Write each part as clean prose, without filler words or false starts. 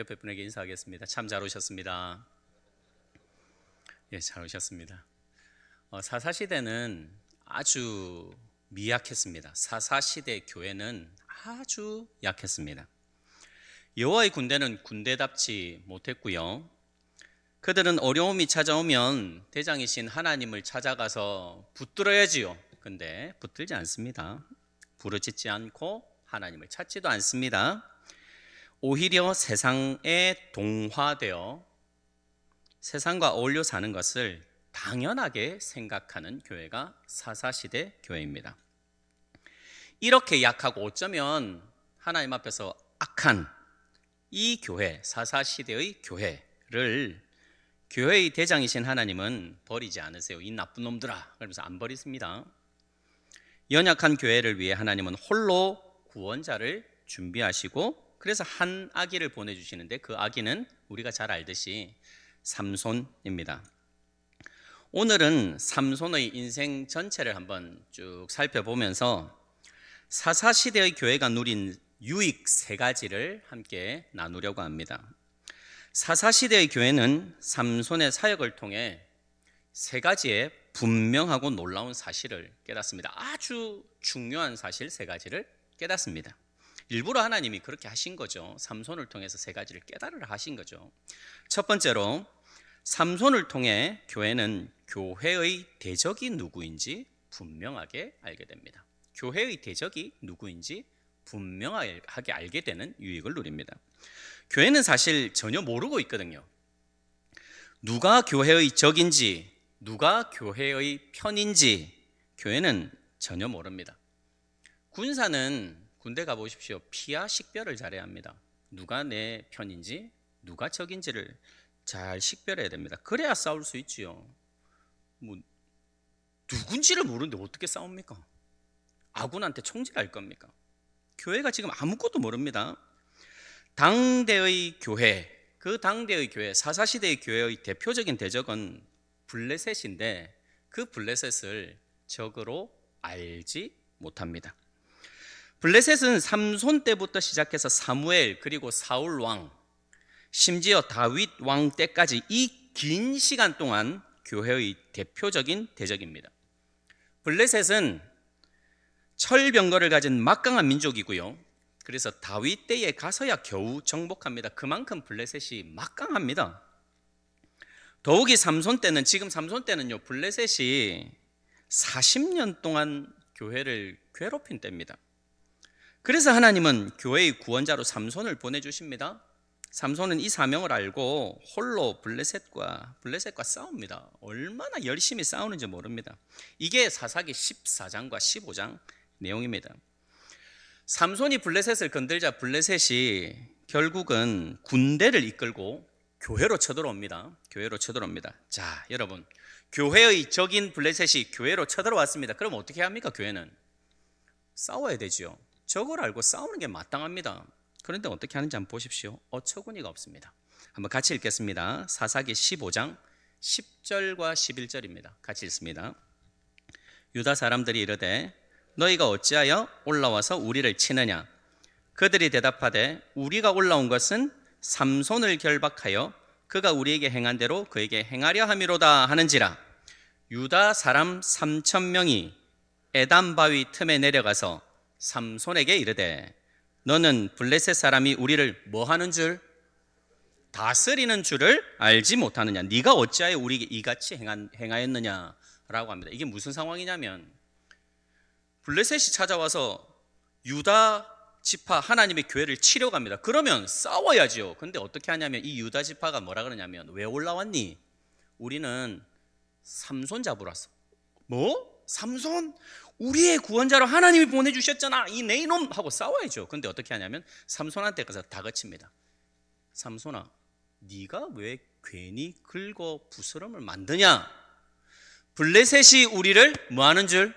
옆에 분에게 인사하겠습니다. 참 잘 오셨습니다. 예, 잘 오셨습니다. 사사시대는 아주 미약했습니다. 사사시대 교회는 아주 약했습니다. 여호와의 군대는 군대답지 못했고요. 그들은 어려움이 찾아오면 대장이신 하나님을 찾아가서 붙들어야지요. 근데 붙들지 않습니다. 부르짖지 않고 하나님을 찾지도 않습니다. 오히려 세상에 동화되어 세상과 어울려 사는 것을 당연하게 생각하는 교회가 사사시대 교회입니다. 이렇게 약하고 어쩌면 하나님 앞에서 악한 이 교회, 사사시대의 교회를 교회의 대장이신 하나님은 버리지 않으세요. 이 나쁜 놈들아, 그러면서 안 버리십니다. 연약한 교회를 위해 하나님은 홀로 구원자를 준비하시고 그래서 한 아기를 보내주시는데 그 아기는 우리가 잘 알듯이 삼손입니다. 오늘은 삼손의 인생 전체를 한번 쭉 살펴보면서 사사시대의 교회가 누린 유익 세 가지를 함께 나누려고 합니다. 사사시대의 교회는 삼손의 사역을 통해 세 가지의 분명하고 놀라운 사실을 깨닫습니다. 아주 중요한 사실 세 가지를 깨닫습니다. 일부러 하나님이 그렇게 하신 거죠. 삼손을 통해서 세 가지를 깨달으라 하신 거죠. 첫 번째로 삼손을 통해 교회는 교회의 대적이 누구인지 분명하게 알게 됩니다. 교회의 대적이 누구인지 분명하게 알게 되는 유익을 누립니다. 교회는 사실 전혀 모르고 있거든요. 누가 교회의 적인지, 누가 교회의 편인지 교회는 전혀 모릅니다. 군사는 군대 가보십시오. 피와 식별을 잘해야 합니다. 누가 내 편인지, 누가 적인지를 잘 식별해야 됩니다. 그래야 싸울 수 있지요. 누군지를 모르는데 어떻게 싸웁니까? 아군한테 총질할 겁니까? 교회가 지금 아무것도 모릅니다. 당대의 교회, 그 당대의 교회, 사사시대의 교회의 대표적인 대적은 블레셋인데 그 블레셋을 적으로 알지 못합니다. 블레셋은 삼손 때부터 시작해서 사무엘 그리고 사울 왕, 심지어 다윗 왕 때까지 이 긴 시간 동안 교회의 대표적인 대적입니다. 블레셋은 철병거를 가진 막강한 민족이고요. 그래서 다윗 때에 가서야 겨우 정복합니다. 그만큼 블레셋이 막강합니다. 더욱이 삼손 때는, 지금 삼손 때는요, 블레셋이 40년 동안 교회를 괴롭힌 때입니다. 그래서 하나님은 교회의 구원자로 삼손을 보내주십니다. 삼손은 이 사명을 알고 홀로 블레셋과 싸웁니다. 얼마나 열심히 싸우는지 모릅니다. 이게 사사기 14장과 15장 내용입니다. 삼손이 블레셋을 건들자 블레셋이 결국은 군대를 이끌고 교회로 쳐들어옵니다. 자, 여러분, 교회의 적인 블레셋이 교회로 쳐들어왔습니다. 그럼 어떻게 합니까? 교회는 싸워야 되지요. 적을 알고 싸우는 게 마땅합니다. 그런데 어떻게 하는지 한번 보십시오. 어처구니가 없습니다. 한번 같이 읽겠습니다. 사사기 15장 10절과 11절입니다. 같이 읽습니다. 유다 사람들이 이르되 너희가 어찌하여 올라와서 우리를 치느냐? 그들이 대답하되 우리가 올라온 것은 삼손을 결박하여 그가 우리에게 행한 대로 그에게 행하려 함이로다 하는지라. 유다 사람 3,000명이 에담 바위 틈에 내려가서 삼손에게 이르되 너는 블레셋 사람이 우리를 뭐 하는 줄? 다스리는 줄을 알지 못하느냐? 네가 어찌하여 우리에게 이같이 행하였느냐라고 합니다. 이게 무슨 상황이냐면 블레셋이 찾아와서 유다 지파 하나님의 교회를 치려 갑니다. 그러면 싸워야죠. 근데 어떻게 하냐면 이 유다 지파가 뭐라 그러냐면 왜 올라왔니? 우리는 삼손 잡으러 왔어. 뭐? 삼손? 우리의 구원자로 하나님이 보내주셨잖아. 이 내 이놈 하고 싸워야죠. 근데 어떻게 하냐면 삼손한테 가서 다그칩니다. 삼손아, 네가 왜 괜히 긁어 부스럼을 만드냐? 블레셋이 우리를 뭐 하는 줄?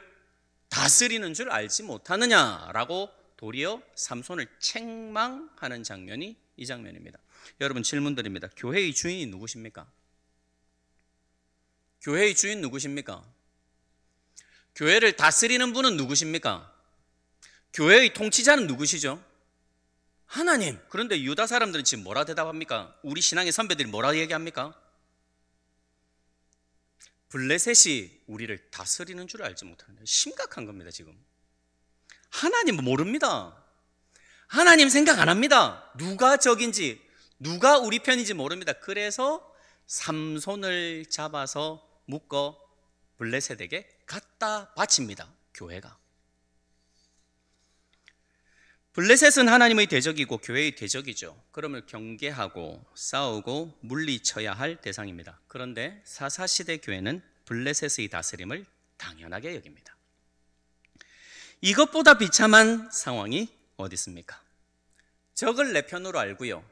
다스리는 줄 알지 못하느냐라고 도리어 삼손을 책망하는 장면이 이 장면입니다. 여러분, 질문드립니다. 교회의 주인이 누구십니까? 교회의 주인 누구십니까? 교회를 다스리는 분은 누구십니까? 교회의 통치자는 누구시죠? 하나님. 그런데 유다 사람들은 지금 뭐라 대답합니까? 우리 신앙의 선배들이 뭐라 얘기합니까? 블레셋이 우리를 다스리는 줄 알지 못하는, 심각한 겁니다. 지금 하나님 모릅니다. 하나님 생각 안 합니다. 누가 적인지, 누가 우리 편인지 모릅니다. 그래서 삼손을 잡아서 묶어 블레셋에게 갖다 바칩니다. 교회가. 블레셋은 하나님의 대적이고 교회의 대적이죠. 그러면 경계하고 싸우고 물리쳐야 할 대상입니다. 그런데 사사시대 교회는 블레셋의 다스림을 당연하게 여깁니다. 이것보다 비참한 상황이 어디 있습니까? 적을 내 편으로 알고요,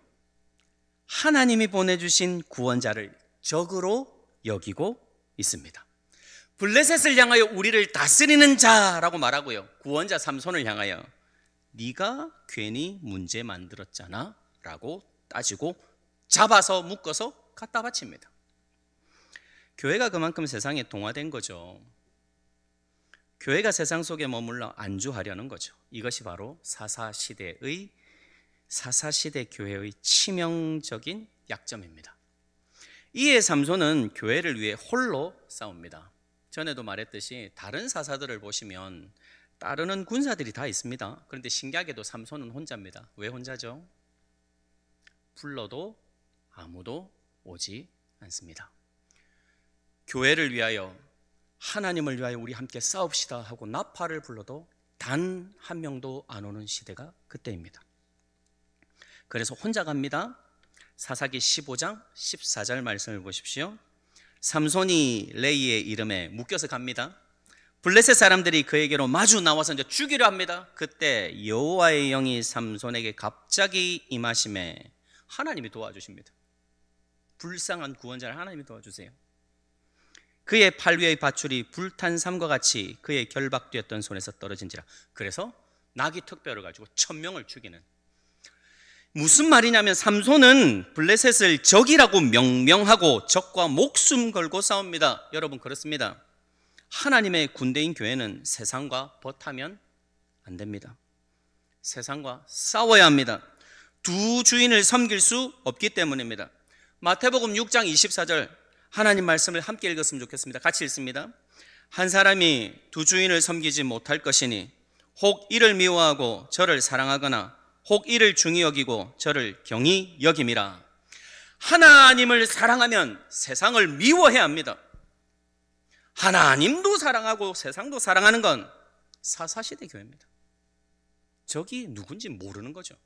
하나님이 보내주신 구원자를 적으로 여기고 있습니다. 블레셋을 향하여 우리를 다스리는 자라고 말하고요, 구원자 삼손을 향하여 네가 괜히 문제 만들었잖아 라고 따지고 잡아서 묶어서 갖다 바칩니다. 교회가 그만큼 세상에 동화된 거죠. 교회가 세상 속에 머물러 안주하려는 거죠. 이것이 바로 사사시대 교회의 치명적인 약점입니다. 이에 삼손은 교회를 위해 홀로 싸웁니다. 전에도 말했듯이 다른 사사들을 보시면 따르는 군사들이 다 있습니다. 그런데 신기하게도 삼손은 혼자입니다. 왜 혼자죠? 불러도 아무도 오지 않습니다. 교회를 위하여, 하나님을 위하여 우리 함께 싸웁시다 하고 나팔을 불러도 단 한 명도 안 오는 시대가 그때입니다. 그래서 혼자 갑니다. 사사기 15장 14절 말씀을 보십시오. 삼손이 레이의 이름에 묶여서 갑니다. 블레셋 사람들이 그에게로 마주 나와서 이제 죽이려 합니다. 그때 여호와의 영이 삼손에게 갑자기 임하심에 하나님이 도와주십니다. 불쌍한 구원자를 하나님이 도와주세요. 그의 팔 위의 밧줄이 불탄 삼과 같이 그의 결박되었던 손에서 떨어진지라. 그래서 나귀 특별을 가지고 1000명을 죽이는, 무슨 말이냐면 삼손은 블레셋을 적이라고 명명하고 적과 목숨 걸고 싸웁니다. 여러분, 그렇습니다. 하나님의 군대인 교회는 세상과 벗하면 안 됩니다. 세상과 싸워야 합니다. 두 주인을 섬길 수 없기 때문입니다. 마태복음 6장 24절 하나님 말씀을 함께 읽었으면 좋겠습니다. 같이 읽습니다. 한 사람이 두 주인을 섬기지 못할 것이니 혹 이를 미워하고 저를 사랑하거나 혹 이를 중히 여기고 저를 경히 여김이라. 하나님을 사랑하면 세상을 미워해야 합니다. 하나님도 사랑하고 세상도 사랑하는 건 사사시대 교회입니다. 적이 누군지 모르는 거죠.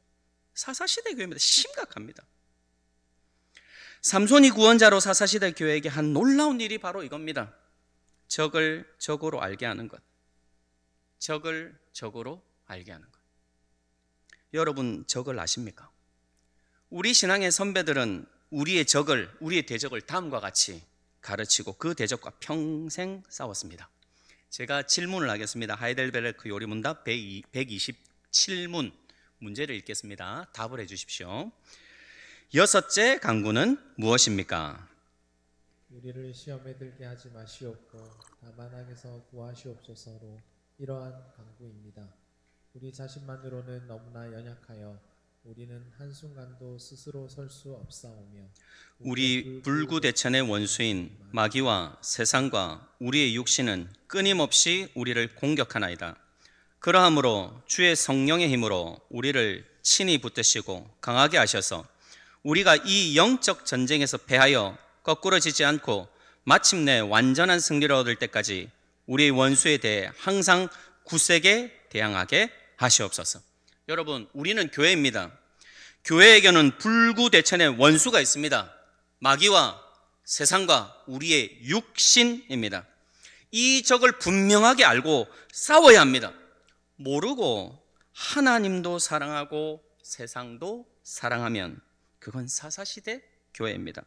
사사시대 교회입니다. 심각합니다. 삼손이 구원자로 사사시대 교회에게 한 놀라운 일이 바로 이겁니다. 적을 적으로 알게 하는 것. 적을 적으로 알게 하는 것. 여러분, 적을 아십니까? 우리 신앙의 선배들은 우리의 대적을 다음과 같이 가르치고 그 대적과 평생 싸웠습니다. 제가 질문을 하겠습니다. 하이델베르크 요리문답 127문 문제를 읽겠습니다. 답을 해 주십시오. 여섯째 강구는 무엇입니까? 우리를 시험에 들게 하지 마시옵고 다만 악에서 구하시옵소서로 이러한 강구입니다. 우리 자신만으로는 너무나 연약하여 우리는 한순간도 스스로 설 수 없사오며 우리 불구대천의 원수인 마귀와 세상과 우리의 육신은 끊임없이 우리를 공격하나이다. 그러하므로 주의 성령의 힘으로 우리를 친히 붙드시고 강하게 하셔서 우리가 이 영적 전쟁에서 패하여 거꾸러지지 않고 마침내 완전한 승리를 얻을 때까지 우리의 원수에 대해 항상 굳세게 대항하게 하시옵소서. 여러분, 우리는 교회입니다. 교회에게는 불구대천의 원수가 있습니다. 마귀와 세상과 우리의 육신입니다. 이 적을 분명하게 알고 싸워야 합니다. 모르고 하나님도 사랑하고 세상도 사랑하면 그건 사사시대 교회입니다.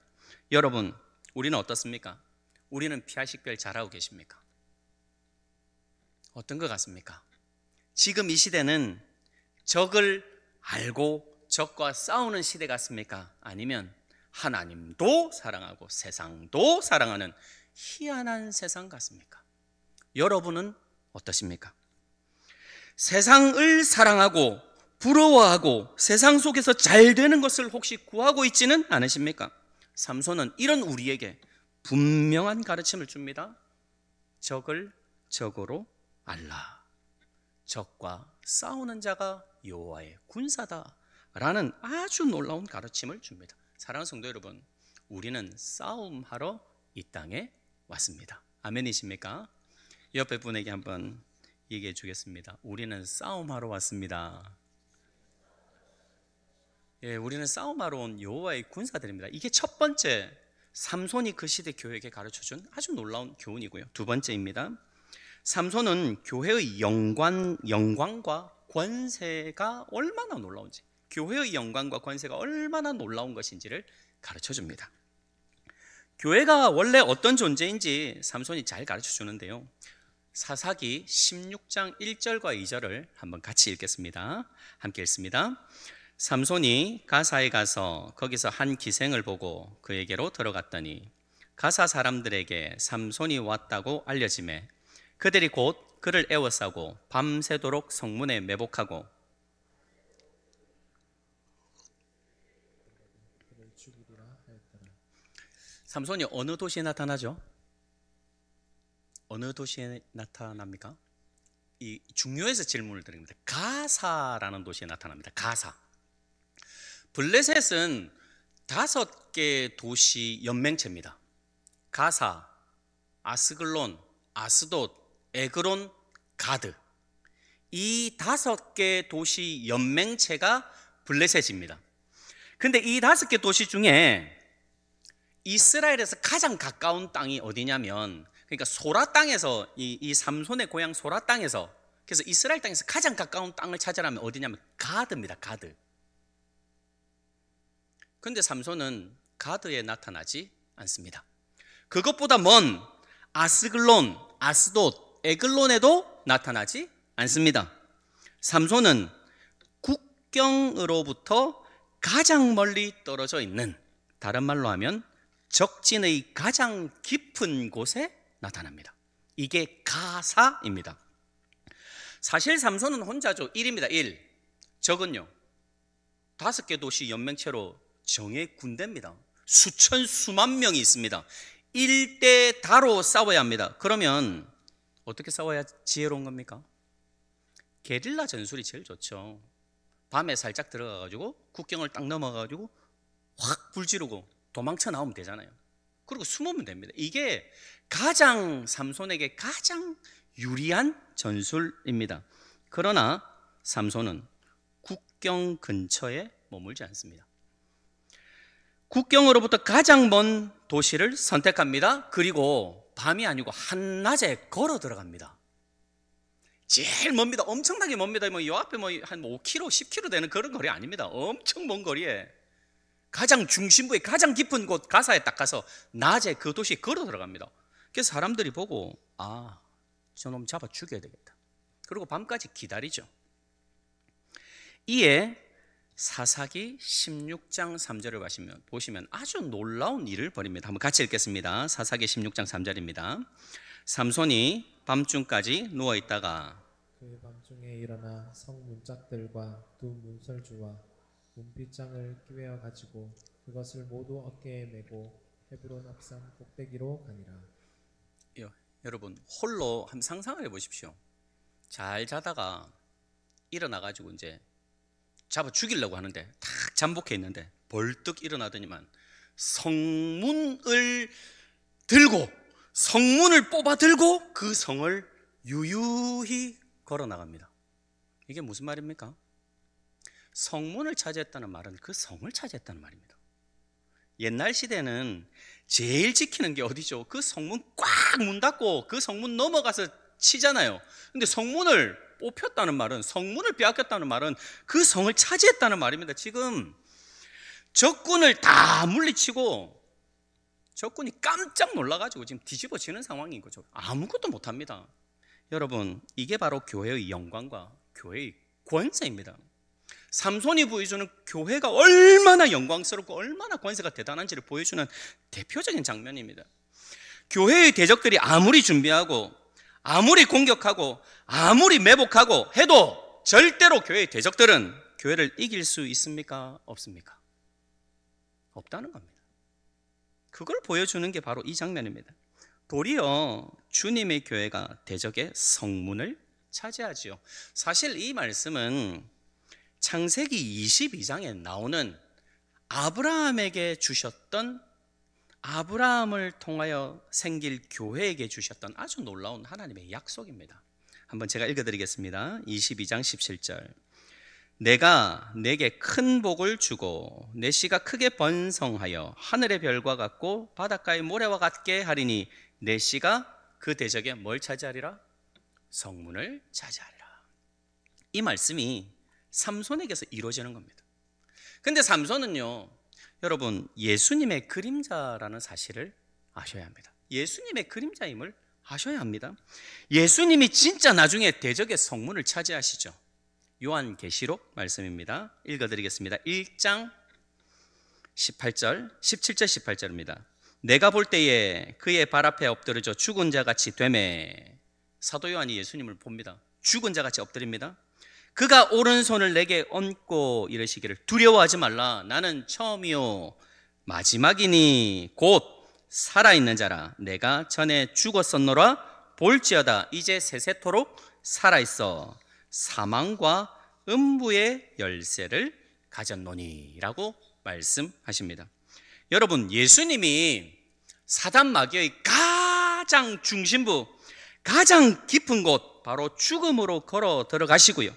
여러분, 우리는 어떻습니까? 우리는 피하식별 잘하고 계십니까? 어떤 것 같습니까? 지금 이 시대는 적을 알고 적과 싸우는 시대 같습니까? 아니면 하나님도 사랑하고 세상도 사랑하는 희한한 세상 같습니까? 여러분은 어떠십니까? 세상을 사랑하고 부러워하고 세상 속에서 잘 되는 것을 혹시 구하고 있지는 않으십니까? 삼손은 이런 우리에게 분명한 가르침을 줍니다. 적을 적으로 알라. 적과 싸우는 자가 여호와의 군사다 라는 아주 놀라운 가르침을 줍니다. 사랑하는 성도 여러분, 우리는 싸움하러 이 땅에 왔습니다. 아멘이십니까? 옆에 분에게 한번 얘기해 주겠습니다. 우리는 싸움하러 왔습니다. 예, 우리는 싸움하러 온 여호와의 군사들입니다. 이게 첫 번째 삼손이 그 시대 교회에게 가르쳐준 아주 놀라운 교훈이고요. 두 번째입니다. 삼손은 교회의 영광과 권세가 얼마나 놀라운지, 교회의 영광과 권세가 얼마나 놀라운 것인지를 가르쳐줍니다. 교회가 원래 어떤 존재인지 삼손이 잘 가르쳐주는데요. 사사기 16장 1절과 2절을 한번 같이 읽겠습니다. 함께 읽습니다. 삼손이 가사에 가서 거기서 한 기생을 보고 그에게로 들어갔더니 가사 사람들에게 삼손이 왔다고 알려지매 그들이 곧 그를 애워싸고 밤새도록 성문에 매복하고 삼손이 어느 도시에 나타나죠? 어느 도시에 나타납니까? 이 중요해서 질문을 드립니다. 가사라는 도시에 나타납니다. 가사. 블레셋은 5개 도시 연맹체입니다. 가사, 아스글론, 아스돗, 에그론, 가드. 이 5개 도시 연맹체가 블레셋입니다. 근데 이 5개 도시 중에 이스라엘에서 가장 가까운 땅이 어디냐면, 그러니까 소라 땅에서 이 삼손의 고향 소라 땅에서, 그래서 이스라엘 땅에서 가장 가까운 땅을 찾으라면 어디냐면 가드입니다. 가드. 근데 삼손은 가드에 나타나지 않습니다. 그것보다 먼 아스글론, 아스돗, 에글론에도 나타나지 않습니다. 삼손은 국경으로부터 가장 멀리 떨어져 있는, 다른 말로 하면 적진의 가장 깊은 곳에 나타납니다. 이게 가사입니다. 사실 삼손은 혼자죠. 1입니다. 1. 적은요 5개 도시 연맹체로 정예 군대입니다. 수천 수만 명이 있습니다. 1대 다로 싸워야 합니다. 그러면 어떻게 싸워야 지혜로운 겁니까? 게릴라 전술이 제일 좋죠. 밤에 살짝 들어가가지고 국경을 딱 넘어가가지고 확 불지르고 도망쳐 나오면 되잖아요. 그리고 숨으면 됩니다. 이게 가장 삼손에게 가장 유리한 전술입니다. 그러나 삼손은 국경 근처에 머물지 않습니다. 국경으로부터 가장 먼 도시를 선택합니다. 그리고 밤이 아니고 한낮에 걸어 들어갑니다. 제일 멉니다. 엄청나게 멉니다. 요 앞에 한 5km, 10km 되는 그런 거리 아닙니다. 엄청 먼 거리에 가장 중심부에 가장 깊은 곳 가사에 딱 가서 낮에 그 도시에 걸어 들어갑니다. 그래서 사람들이 보고 저놈 잡아 죽여야 되겠다. 그리고 밤까지 기다리죠. 이에 사사기 16장 3절을 보시면 아주 놀라운 일을 벌입니다. 한번 같이 읽겠습니다. 사사기 16장 3절입니다. 삼손이 밤중까지 누워있다가 그 밤중에 일어나 성 문짝들과 두 문설주와 문빗장을 꿰어 가지고 그것을 모두 어깨에 메고 헤브론 옥산 꼭대기로 가니라. 여러분 홀로 한번 상상을 해보십시오. 잘 자다가 일어나가지고 이제 잡아 죽이려고 하는데 탁 잠복해 있는데 벌떡 일어나더니만 성문을 뽑아 들고 그 성을 유유히 걸어 나갑니다. 이게 무슨 말입니까? 성문을 차지했다는 말은 그 성을 차지했다는 말입니다. 옛날 시대는 제일 지키는 게 어디죠? 그 성문 꽉 문 닫고 그 성문 넘어가서 치잖아요. 근데 성문을 뽑혔다는 말은, 성문을 빼앗겼다는 말은 그 성을 차지했다는 말입니다. 지금 적군을 다 물리치고 적군이 깜짝 놀라가지고 지금 뒤집어지는 상황인 거죠. 아무것도 못합니다. 여러분, 이게 바로 교회의 영광과 교회의 권세입니다. 삼손이 보여주는 교회가 얼마나 영광스럽고 얼마나 권세가 대단한지를 보여주는 대표적인 장면입니다. 교회의 대적들이 아무리 준비하고 아무리 공격하고 아무리 매복하고 해도 절대로 교회의 대적들은 교회를 이길 수 있습니까? 없습니까? 없다는 겁니다. 그걸 보여주는 게 바로 이 장면입니다. 도리어 주님의 교회가 대적의 성문을 차지하지요. 사실 이 말씀은 창세기 22장에 나오는 아브라함에게 주셨던, 아브라함을 통하여 생길 교회에게 주셨던 아주 놀라운 하나님의 약속입니다. 한번 제가 읽어드리겠습니다. 22장 17절. 내가 내게 큰 복을 주고 내 씨가 크게 번성하여 하늘의 별과 같고 바닷가의 모래와 같게 하리니 내 씨가 그 대적에 뭘 차지하리라? 성문을 차지하리라. 이 말씀이 삼손에게서 이루어지는 겁니다. 근데 삼손은요, 여러분, 예수님의 그림자라는 사실을 아셔야 합니다. 예수님의 그림자임을 아셔야 합니다. 예수님이 진짜 나중에 대적의 성문을 차지하시죠. 요한계시록 말씀입니다. 읽어드리겠습니다. 1장 18절, 17절 18절입니다. 내가 볼 때에 그의 발 앞에 엎드려져 죽은 자같이 되매. 사도 요한이 예수님을 봅니다. 죽은 자같이 엎드립니다. 그가 오른손을 내게 얹고 이르시기를 두려워하지 말라. 나는 처음이요 마지막이니 곧 살아있는 자라. 내가 전에 죽었었노라. 볼지어다 이제 세세토록 살아있어 사망과 음부의 열쇠를 가졌노니 라고 말씀하십니다. 여러분, 예수님이 사단 마귀의 가장 중심부, 가장 깊은 곳, 바로 죽음으로 걸어 들어가시고요,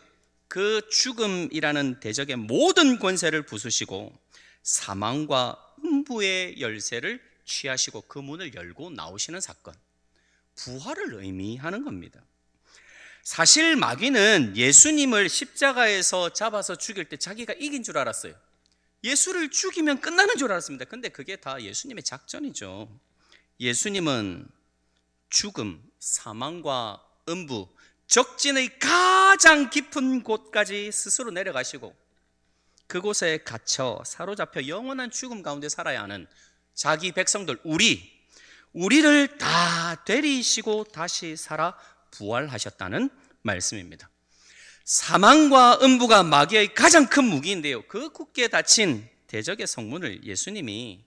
그 죽음이라는 대적의 모든 권세를 부수시고 사망과 음부의 열쇠를 취하시고 그 문을 열고 나오시는 사건, 부활을 의미하는 겁니다. 사실 마귀는 예수님을 십자가에서 잡아서 죽일 때 자기가 이긴 줄 알았어요. 예수를 죽이면 끝나는 줄 알았습니다. 근데 그게 다 예수님의 작전이죠. 예수님은 죽음, 사망과 음부, 적진의 가장 깊은 곳까지 스스로 내려가시고 그곳에 갇혀 사로잡혀 영원한 죽음 가운데 살아야 하는 자기 백성들, 우리를 다 데리시고 다시 살아 부활하셨다는 말씀입니다. 사망과 음부가 마귀의 가장 큰 무기인데요, 그 굳게 닫힌 대적의 성문을 예수님이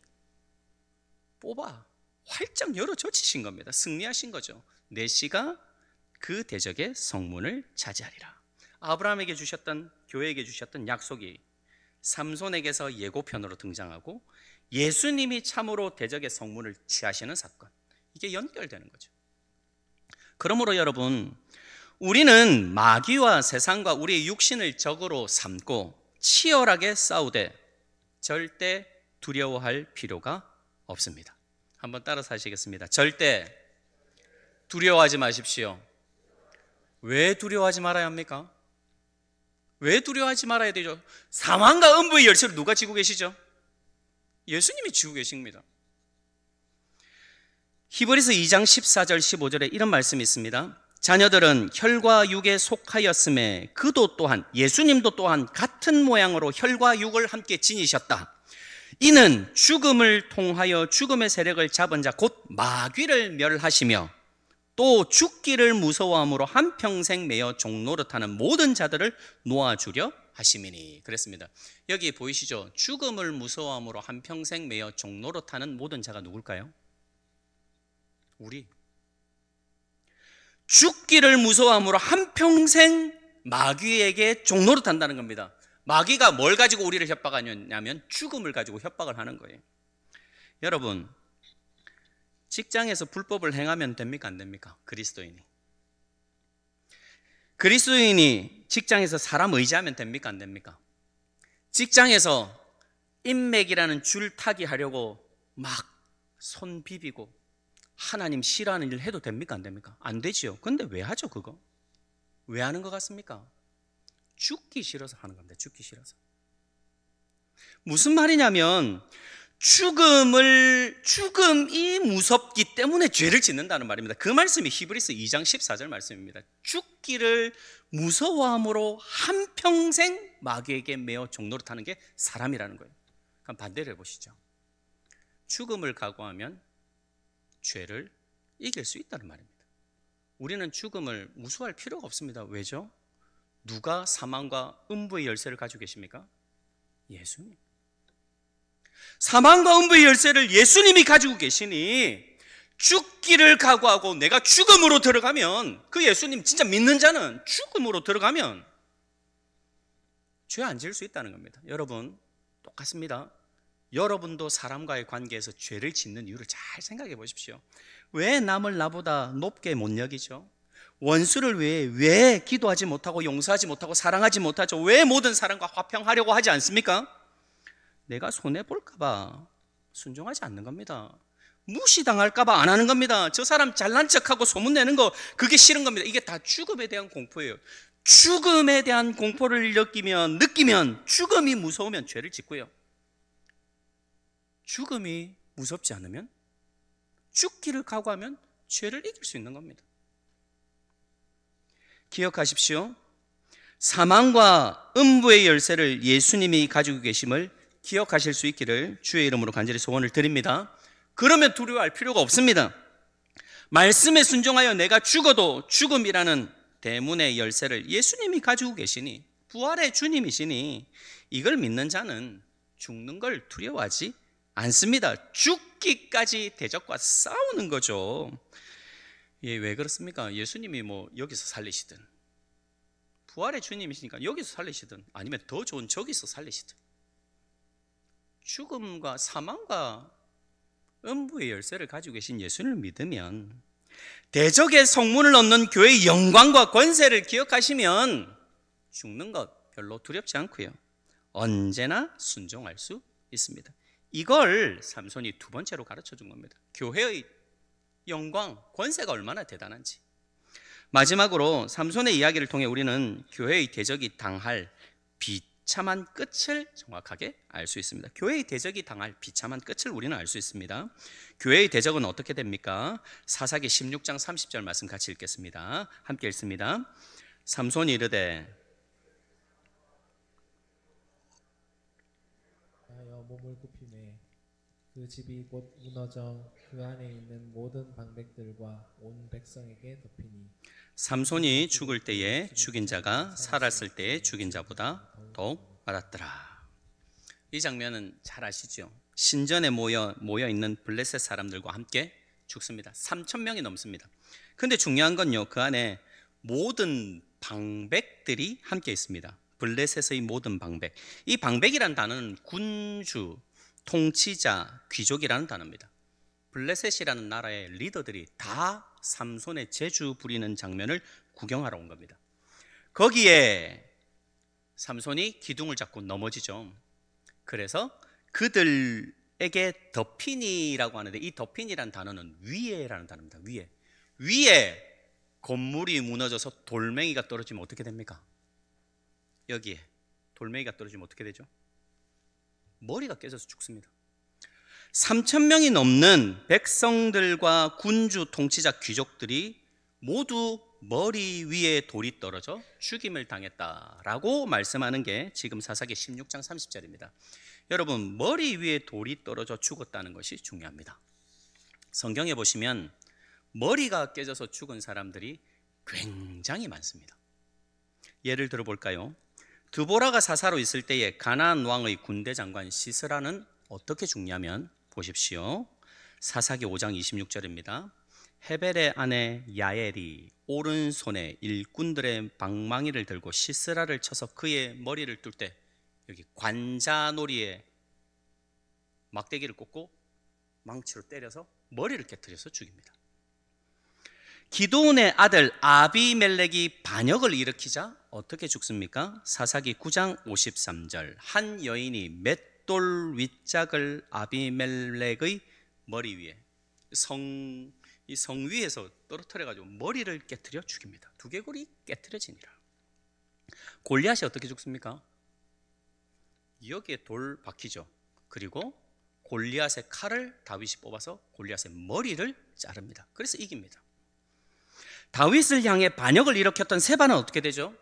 뽑아 활짝 열어 젖히신 겁니다. 승리하신 거죠. 내 씨가 그 대적의 성문을 차지하리라. 아브라함에게 주셨던, 교회에게 주셨던 약속이 삼손에게서 예고편으로 등장하고 예수님이 참으로 대적의 성문을 취하시는 사건, 이게 연결되는 거죠. 그러므로 여러분, 우리는 마귀와 세상과 우리의 육신을 적으로 삼고 치열하게 싸우되 절대 두려워할 필요가 없습니다. 한번 따라서 하시겠습니다. 절대 두려워하지 마십시오. 왜 두려워하지 말아야 합니까? 왜 두려워하지 말아야 되죠? 사망과 음부의 열쇠를 누가 쥐고 계시죠? 예수님이 쥐고 계십니다. 히브리서 2장 14절 15절에 이런 말씀이 있습니다. 자녀들은 혈과 육에 속하였음에 그도 또한, 예수님도 또한 같은 모양으로 혈과 육을 함께 지니셨다. 이는 죽음을 통하여 죽음의 세력을 잡은 자 곧 마귀를 멸하시며 또 죽기를 무서워함으로 한평생 매여 종노릇하는 모든 자들을 놓아주려 하심이니. 그랬습니다. 여기 보이시죠? 죽음을 무서워함으로 한평생 매여 종노릇하는 모든 자가 누굴까요? 우리. 죽기를 무서워함으로 한평생 마귀에게 종노릇한다는 겁니다. 마귀가 뭘 가지고 우리를 협박하냐면 죽음을 가지고 협박을 하는 거예요. 여러분, 직장에서 불법을 행하면 됩니까? 안 됩니까? 그리스도인이 직장에서 사람 의지하면 됩니까? 안 됩니까? 직장에서 인맥이라는 줄타기 하려고 막 손 비비고 하나님 싫어하는 일 해도 됩니까? 안 됩니까? 안 되지요. 근데 왜 하죠, 그거? 왜 하는 것 같습니까? 죽기 싫어서 하는 겁니다. 죽기 싫어서. 무슨 말이냐면 죽음이 무섭기 때문에 죄를 짓는다는 말입니다. 그 말씀이 히브리서 2장 14절 말씀입니다. 죽기를 무서워함으로 한평생 마귀에게 매어 종노릇하는 게 사람이라는 거예요. 그럼 반대로 해보시죠. 죽음을 각오하면 죄를 이길 수 있다는 말입니다. 우리는 죽음을 무서워할 필요가 없습니다. 왜죠? 누가 사망과 음부의 열쇠를 가지고 계십니까? 예수님. 사망과 음부의 열쇠를 예수님이 가지고 계시니 죽기를 각오하고 내가 죽음으로 들어가면, 그 예수님 진짜 믿는 자는 죽음으로 들어가면 죄 안 지을 수 있다는 겁니다. 여러분, 똑같습니다. 여러분도 사람과의 관계에서 죄를 짓는 이유를 잘 생각해 보십시오. 왜 남을 나보다 높게 못 여기죠? 원수를 왜 기도하지 못하고 용서하지 못하고 사랑하지 못하죠? 왜 모든 사람과 화평하려고 하지 않습니까? 내가 손해볼까 봐 순종하지 않는 겁니다. 무시당할까 봐 안 하는 겁니다. 저 사람 잘난 척하고 소문내는 거, 그게 싫은 겁니다. 이게 다 죽음에 대한 공포예요. 죽음에 대한 공포를 느끼면 죽음이 무서우면 죄를 짓고요. 죽음이 무섭지 않으면, 죽기를 각오하면 죄를 이길 수 있는 겁니다. 기억하십시오. 사망과 음부의 열쇠를 예수님이 가지고 계심을 기억하실 수 있기를 주의 이름으로 간절히 소원을 드립니다. 그러면 두려워할 필요가 없습니다. 말씀에 순종하여 내가 죽어도 죽음이라는 대문의 열쇠를 예수님이 가지고 계시니, 부활의 주님이시니, 이걸 믿는 자는 죽는 걸 두려워하지 않습니다. 죽기까지 대적과 싸우는 거죠. 예, 왜 그렇습니까? 예수님이 뭐 여기서 살리시든, 부활의 주님이시니까 여기서 살리시든, 아니면 더 좋은 저기서 살리시든, 죽음과 사망과 음부의 열쇠를 가지고 계신 예수님을 믿으면, 대적의 성문을 넣는 교회의 영광과 권세를 기억하시면 죽는 것 별로 두렵지 않고요, 언제나 순종할 수 있습니다. 이걸 삼손이 두 번째로 가르쳐 준 겁니다. 교회의 영광, 권세가 얼마나 대단한지. 마지막으로 삼손의 이야기를 통해 우리는 교회의 대적이 당할 비참한 끝을 정확하게 알 수 있습니다. 교회의 대적이 당할 비참한 끝을 우리는 알 수 있습니다. 교회의 대적은 어떻게 됩니까? 사사기 16장 30절 말씀 같이 읽겠습니다. 함께 읽습니다. 삼손이 이르되 하여 몸을 굽히매 그 집이 곧 무너져 그 안에 있는 모든 방백들과 온 백성에게 덮이니, 삼손이 죽을 때에 죽인 자가 살았을 때에 죽인 자보다 더욱 많았더라. 이 장면은 잘 아시죠? 신전에 모여 있는 블레셋 사람들과 함께 죽습니다. 3,000명이 넘습니다. 근데 중요한 건요, 그 안에 모든 방백들이 함께 있습니다. 블레셋의 모든 방백. 이 방백이라는 단어는 군주, 통치자, 귀족이라는 단어입니다. 블레셋이라는 나라의 리더들이 다 삼손의 재주 부리는 장면을 구경하러 온 겁니다. 거기에 삼손이 기둥을 잡고 넘어지죠. 그래서 그들에게 덮이니라고 하는데, 이 덮이니라는 단어는 위에라는 단어입니다. 위에 건물이 무너져서 돌멩이가 떨어지면 어떻게 됩니까? 여기에 돌멩이가 떨어지면 어떻게 되죠? 머리가 깨져서 죽습니다. 3,000명이 넘는 백성들과 군주, 통치자, 귀족들이 모두 머리 위에 돌이 떨어져 죽임을 당했다라고 말씀하는 게 지금 사사기 16장 30절입니다. 여러분, 머리 위에 돌이 떨어져 죽었다는 것이 중요합니다. 성경에 보시면 머리가 깨져서 죽은 사람들이 굉장히 많습니다. 예를 들어 볼까요? 드보라가 사사로 있을 때에 가나안 왕의 군대 장관 시스라는 어떻게 죽냐면, 보십시오. 사사기 5장 26절입니다. 헤벨의 아내 야엘이 오른손에 일꾼들의 방망이를 들고 시스라를 쳐서 그의 머리를 뚫 때, 여기 관자놀이에 막대기를 꽂고 망치로 때려서 머리를 깨뜨려서 죽입니다. 기드온의 아들 아비멜렉이 반역을 일으키자 어떻게 죽습니까? 사사기 9장 53절. 한 여인이 맷돌 윗짝을 아비멜렉의 머리 위에, 이 성 위에서 떨어뜨려 가지고 머리를 깨뜨려 죽입니다. 두개골이 깨뜨려지니라. 골리앗이 어떻게 죽습니까? 여기에 돌 박히죠. 그리고 골리앗의 칼을 다윗이 뽑아서 골리앗의 머리를 자릅니다. 그래서 이깁니다. 다윗을 향해 반역을 일으켰던 세바는 어떻게 되죠?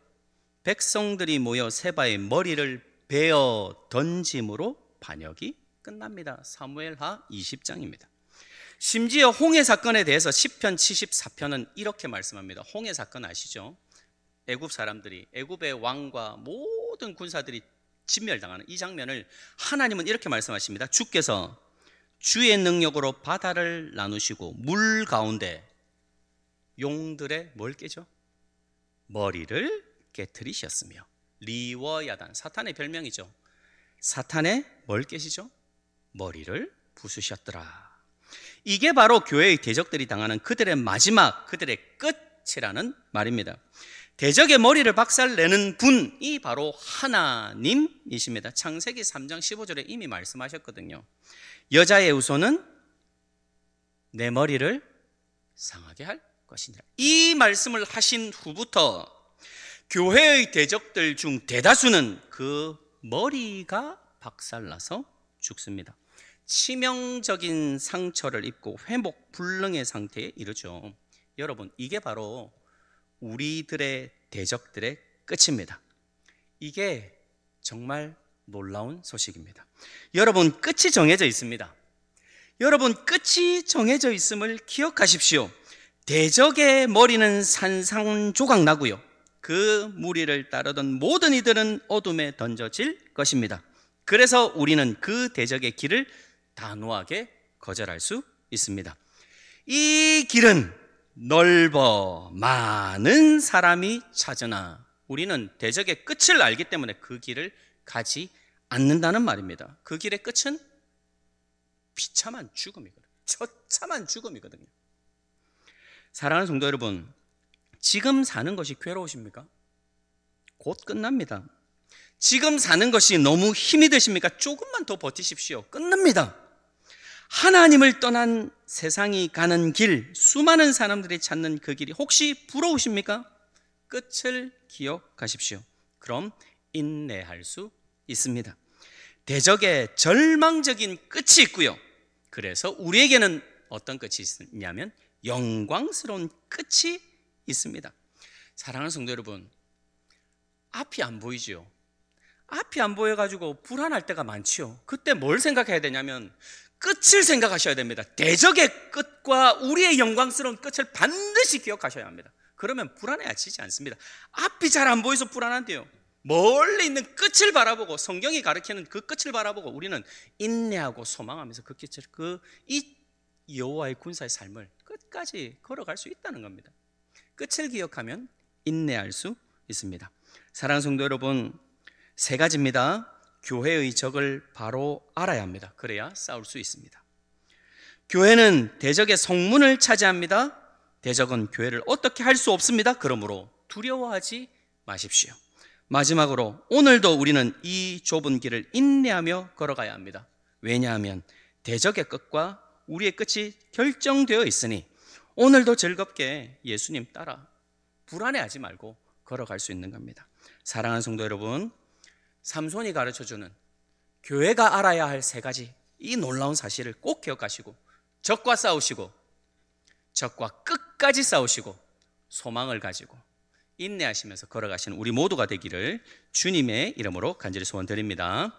백성들이 모여 세바의 머리를 베어 던짐으로 반역이 끝납니다. 사무엘하 20장입니다. 심지어 홍해 사건에 대해서 시편 74편은 이렇게 말씀합니다. 홍해 사건 아시죠? 애굽 사람들이, 애굽의 왕과 모든 군사들이 진멸당하는 이 장면을 하나님은 이렇게 말씀하십니다. 주께서 주의 능력으로 바다를 나누시고 물 가운데 용들의 뭘 깨죠? 머리를 깨뜨리셨으며. 리워야단, 사탄의 별명이죠. 사탄의 뭘 깨시죠? 머리를 부수셨더라. 이게 바로 교회의 대적들이 당하는 그들의 마지막, 그들의 끝이라는 말입니다. 대적의 머리를 박살내는 분이 바로 하나님이십니다. 창세기 3장 15절에 이미 말씀하셨거든요. 여자의 후손은 내 머리를 상하게 할 것이니라. 이 말씀을 하신 후부터 교회의 대적들 중 대다수는 그 머리가 박살나서 죽습니다. 치명적인 상처를 입고 회복 불능의 상태에 이르죠. 여러분, 이게 바로 우리들의 대적들의 끝입니다. 이게 정말 놀라운 소식입니다. 여러분, 끝이 정해져 있습니다. 여러분, 끝이 정해져 있음을 기억하십시오. 대적의 머리는 산산조각 나고요, 그 무리를 따르던 모든 이들은 어둠에 던져질 것입니다. 그래서 우리는 그 대적의 길을 단호하게 거절할 수 있습니다. 이 길은 넓어 많은 사람이 찾으나 우리는 대적의 끝을 알기 때문에 그 길을 가지 않는다는 말입니다. 그 길의 끝은 비참한 죽음이거든요. 처참한 죽음이거든요. 사랑하는 성도 여러분, 지금 사는 것이 괴로우십니까? 곧 끝납니다. 지금 사는 것이 너무 힘이 드십니까? 조금만 더 버티십시오. 끝납니다. 하나님을 떠난 세상이 가는 길, 수많은 사람들이 찾는 그 길이 혹시 부러우십니까? 끝을 기억하십시오. 그럼 인내할 수 있습니다. 대적의 절망적인 끝이 있고요, 그래서 우리에게는 어떤 끝이 있냐면 영광스러운 끝이 있습니다. 사랑하는 성도 여러분, 앞이 안 보이죠? 앞이 안 보여가지고 불안할 때가 많지요. 그때 뭘 생각해야 되냐면 끝을 생각하셔야 됩니다. 대적의 끝과 우리의 영광스러운 끝을 반드시 기억하셔야 합니다. 그러면 불안해하시지 않습니다. 앞이 잘 안 보여서 불안한데요, 멀리 있는 끝을 바라보고, 성경이 가르치는 그 끝을 바라보고 우리는 인내하고 소망하면서 그 끝을, 이 여호와의 군사의 삶을 끝까지 걸어갈 수 있다는 겁니다. 끝을 기억하면 인내할 수 있습니다. 사랑하는 성도 여러분, 세 가지입니다. 교회의 적을 바로 알아야 합니다. 그래야 싸울 수 있습니다. 교회는 대적의 성문을 차지합니다. 대적은 교회를 어떻게 할 수 없습니다. 그러므로 두려워하지 마십시오. 마지막으로 오늘도 우리는 이 좁은 길을 인내하며 걸어가야 합니다. 왜냐하면 대적의 끝과 우리의 끝이 결정되어 있으니 오늘도 즐겁게 예수님 따라 불안해하지 말고 걸어갈 수 있는 겁니다. 사랑하는 성도 여러분, 삼손이 가르쳐주는 교회가 알아야 할 세 가지, 이 놀라운 사실을 꼭 기억하시고 적과 싸우시고, 적과 끝까지 싸우시고, 소망을 가지고 인내하시면서 걸어가시는 우리 모두가 되기를 주님의 이름으로 간절히 소원드립니다.